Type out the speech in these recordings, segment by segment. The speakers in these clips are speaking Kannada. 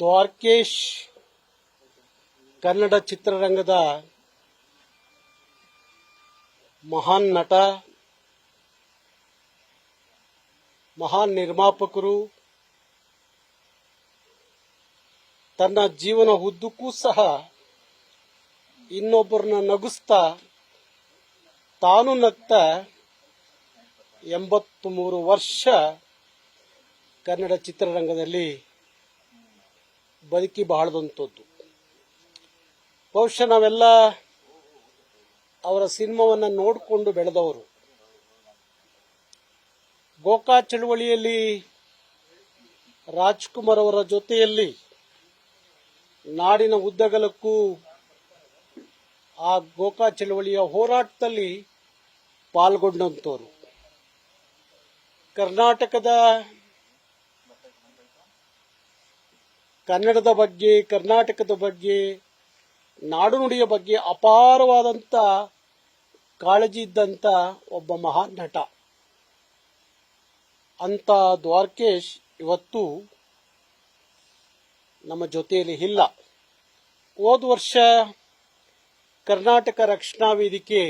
ದ್ವಾರಕೇಶ್ ಕನ್ನಡ ಚಿತ್ರರಂಗದ ಮಹಾನ್ ನಟ, ಮಹಾನ್ ನಿರ್ಮಾಪಕರು. ತನ್ನ ಜೀವನ ಉದ್ದಕ್ಕೂ ಸಹ ಇನ್ನೊಬ್ಬರನ್ನ ನಗಿಸ್ತಾ ತಾನು ನಗ್ತಾ 83 ವರ್ಷ ಕನ್ನಡ ಚಿತ್ರರಂಗದಲ್ಲಿ ಬದುಕಿ ಬಾಳದಂಥದ್ದು. ಬಹುಶಃ ನಾವೆಲ್ಲ ಅವರ ಸಿನಿಮಾವನ್ನು ನೋಡಿಕೊಂಡು ಬೆಳೆದವರು. ಗೋಕಾ ಚಳವಳಿಯಲ್ಲಿ ರಾಜ್ಕುಮಾರ್ ಅವರ ಜೊತೆಯಲ್ಲಿ ನಾಡಿನ ಉದ್ದಗಲಕ್ಕೂ ಆ ಗೋಕಾ ಚಳವಳಿಯ ಹೋರಾಟದಲ್ಲಿ ಪಾಲ್ಗೊಂಡಂತವರು. ಕನ್ನಡದ ಬಗ್ಗೆ, ಕರ್ನಾಟಕದ ಬಗ್ಗೆ, ನಾಡು ನುಡಿಯ ಬಗ್ಗೆ ಅಪಾರವಾದಂಥ ಕಾಳಜಿ ಇದ್ದಂಥ ಒಬ್ಬ ಮಹಾನ್ ನಟ. ಅಂತ ದ್ವಾರಕೇಶ್ ಇವತ್ತು ನಮ್ಮ ಜೊತೆಯಲ್ಲಿ ಇಲ್ಲ. ಹೋದ ವರ್ಷ ಕರ್ನಾಟಕ ರಕ್ಷಣಾ ವೇದಿಕೆ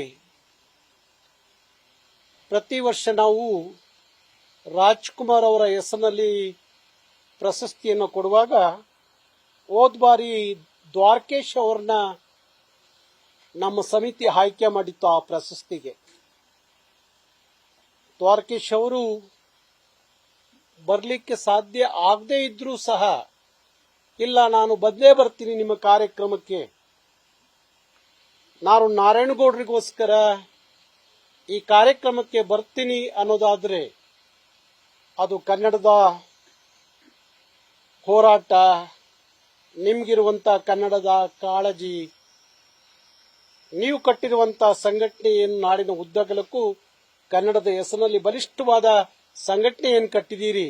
ಪ್ರತಿ ವರ್ಷ ನಾವು ರಾಜ್ಕುಮಾರ್ ಅವರ ಹೆಸರಿನಲ್ಲಿ ಪ್ರಶಸ್ತಿಯನ್ನು ಕೊಡುವಾಗ ಹೋದ ಬಾರಿ ದ್ವಾರಕೇಶ್ ಅವರನ್ನ ನಮ್ಮ ಸಮಿತಿ ಆಯ್ಕೆ ಮಾಡಿತ್ತು ಆ ಪ್ರಶಸ್ತಿಗೆ. ದ್ವಾರಕೇಶ್ ಅವರು ಬರಲಿಕ್ಕೆ ಸಾಧ್ಯ ಆಗದೇ ಇದ್ರೂ ಸಹ, ಇಲ್ಲ ನಾನು ಬಂದೇ ಬರ್ತೀನಿ ನಿಮ್ಮ ಕಾರ್ಯಕ್ರಮಕ್ಕೆ, ನಾನು ನಾರಾಯಣಗೌಡರಿಗೋಸ್ಕರ ಈ ಕಾರ್ಯಕ್ರಮಕ್ಕೆ ಬರ್ತೀನಿ ಅನ್ನೋದಾದ್ರೆ ಅದು ಕನ್ನಡದ ಹೋರಾಟ, ನಿಮ್ಗಿರುವಂತ ಕನ್ನಡದ ಕಾಳಜಿ, ನೀವು ಕಟ್ಟಿರುವಂತ ಸಂಘಟನೆಯನ್ನು ನಾಡಿನ ಉದ್ದಗಲಕ್ಕೂ ಕನ್ನಡದ ಹೆಸರಿನಲ್ಲಿ ಬಲಿಷ್ಠವಾದ ಸಂಘಟನೆಯನ್ನು ಕಟ್ಟಿದ್ದೀರಿ,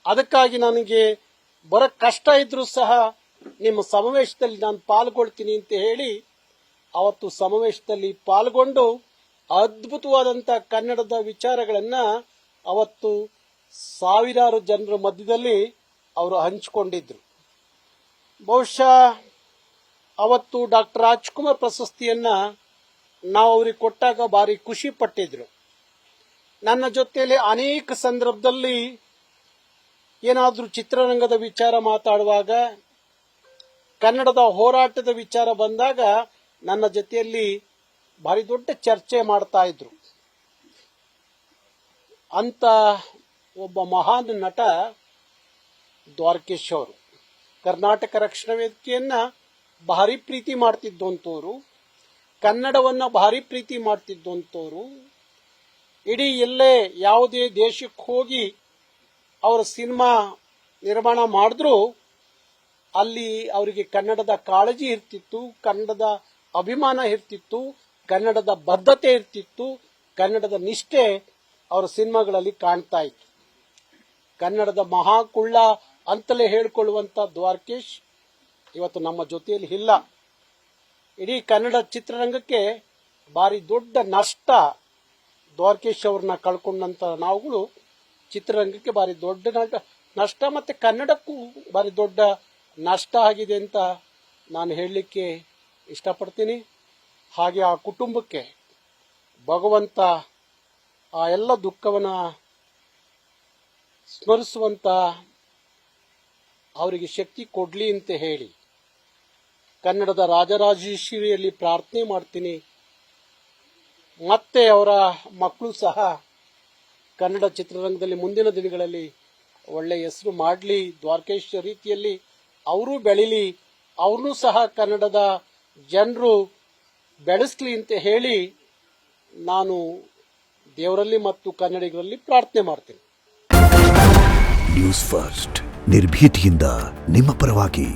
ಅದಕ್ಕಾಗಿ ನನಗೆ ಬರಕ್ ಕಷ್ಟ ಇದ್ರೂ ಸಹ ನಿಮ್ಮ ಸಮಾವೇಶದಲ್ಲಿ ನಾನು ಪಾಲ್ಗೊಳ್ತೀನಿ ಅಂತ ಹೇಳಿ ಅವತ್ತು ಸಮಾವೇಶದಲ್ಲಿ ಪಾಲ್ಗೊಂಡು ಅದ್ಭುತವಾದಂಥ ಕನ್ನಡದ ವಿಚಾರಗಳನ್ನ ಅವತ್ತು ಸಾವಿರಾರು ಜನರ ಮಧ್ಯದಲ್ಲಿ ಅವರು ಹಂಚಿಕೊಂಡಿದ್ರು. ಬಹುಶಃ ಅವತ್ತು ಡಾಕ್ಟರ್ ರಾಜ್ಕುಮಾರ್ ಪ್ರಶಸ್ತಿಯನ್ನ ನಾವು ಅವ್ರಿಗೆ ಕೊಟ್ಟಾಗ ಭಾರಿ ಖುಷಿ ಪಟ್ಟಿದ್ರು. ನನ್ನ ಜೊತೆಯಲ್ಲಿ ಅನೇಕ ಸಂದರ್ಭದಲ್ಲಿ ಏನಾದರೂ ಚಿತ್ರರಂಗದ ವಿಚಾರ ಮಾತಾಡುವಾಗ, ಕನ್ನಡದ ಹೋರಾಟದ ವಿಚಾರ ಬಂದಾಗ ನನ್ನ ಜೊತೆಯಲ್ಲಿ ಭಾರಿ ದೊಡ್ಡ ಚರ್ಚೆ ಮಾಡ್ತಾ ಇದ್ರು. ಅಂತ ಒಬ್ಬ ಮಹಾನ್ ನಟ ದ್ವಾರಕೇಶ್ ಅವರು. ಕರ್ನಾಟಕ ರಕ್ಷಣಾ ವೇದಿಕೆಯನ್ನ ಭಾರಿ ಪ್ರೀತಿ ಮಾಡ್ತಿದ್ದಂಥವ್ರು, ಕನ್ನಡವನ್ನ ಭಾರಿ ಪ್ರೀತಿ ಮಾಡ್ತಿದ್ದಂಥವ್ರು. ಇಡೀ ಎಲ್ಲೇ ಯಾವುದೇ ದೇಶಕ್ಕೆ ಹೋಗಿ ಅವರ ಸಿನಿಮಾ ನಿರ್ಮಾಣ ಮಾಡಿದ್ರು ಅಲ್ಲಿ ಅವರಿಗೆ ಕನ್ನಡದ ಕಾಳಜಿ ಇರ್ತಿತ್ತು, ಕನ್ನಡದ ಅಭಿಮಾನ ಇರ್ತಿತ್ತು, ಕನ್ನಡದ ಬದ್ಧತೆ ಇರ್ತಿತ್ತು, ಕನ್ನಡದ ನಿಷ್ಠೆ ಅವರ ಸಿನಿಮಾಗಳಲ್ಲಿ ಕಾಣ್ತಾ ಇತ್ತು. ಕನ್ನಡದ ಮಹಾಕುಳ್ಳ ಅಂತಲೇ ಹೇಳಿಕೊಳ್ಳುವಂತ ದ್ವಾರಕೇಶ್ ಇವತ್ತು ನಮ್ಮ ಜೊತೆಯಲ್ಲಿ ಇಲ್ಲ. ಇಡೀ ಕನ್ನಡ ಚಿತ್ರರಂಗಕ್ಕೆ ಭಾರಿ ದೊಡ್ಡ ನಷ್ಟ. ದ್ವಾರಕೇಶ್ ಅವ್ರನ್ನ ಕಳ್ಕೊಂಡಂತ ನಾವುಗಳು ಚಿತ್ರರಂಗಕ್ಕೆ ಭಾರಿ ದೊಡ್ಡ ನಷ್ಟ, ಮತ್ತೆ ಕನ್ನಡಕ್ಕೂ ಭಾರಿ ದೊಡ್ಡ ನಷ್ಟ ಆಗಿದೆ ಅಂತ ನಾನು ಹೇಳಲಿಕ್ಕೆ ಇಷ್ಟಪಡ್ತೀನಿ. ಹಾಗೆ ಆ ಕುಟುಂಬಕ್ಕೆ ಭಗವಂತ ಆ ಎಲ್ಲ ದುಃಖವನ್ನ ಸ್ಮರಿಸುವಂತ ಅವರಿಗೆ ಶಕ್ತಿ ಕೊಡ್ಲಿ ಅಂತ ಹೇಳಿ ಕನ್ನಡದ ರಾಜರಾಜೇಶ್ವರಿಯಲ್ಲಿ ಪ್ರಾರ್ಥನೆ ಮಾಡ್ತೀನಿ. ಮತ್ತೆ ಅವರ ಮಕ್ಕಳು ಸಹ ಕನ್ನಡ ಚಿತ್ರರಂಗದಲ್ಲಿ ಮುಂದಿನ ದಿನಗಳಲ್ಲಿ ಒಳ್ಳೆ ಹೆಸರು ಮಾಡಲಿ, ದ್ವಾರಕೇಶ್ ರೀತಿಯಲ್ಲಿ ಅವರು ಬೆಳಿಲಿ, ಅವ್ರನ್ನೂ ಸಹ ಕನ್ನಡದ ಜನರು ಬೆಳೆಸ್ಲಿ ಅಂತ ಹೇಳಿ ನಾನು ದೇವರಲ್ಲಿ ಮತ್ತು ಕನ್ನಡಿಗರಲ್ಲಿ ಪ್ರಾರ್ಥನೆ ಮಾಡ್ತೀನಿ. ನ್ಯೂಸ್ ಫಸ್ಟ್, ನಿರ್ಭೀತಿಯಿಂದ ನಿಮ್ಮ ಪರವಾಗಿ.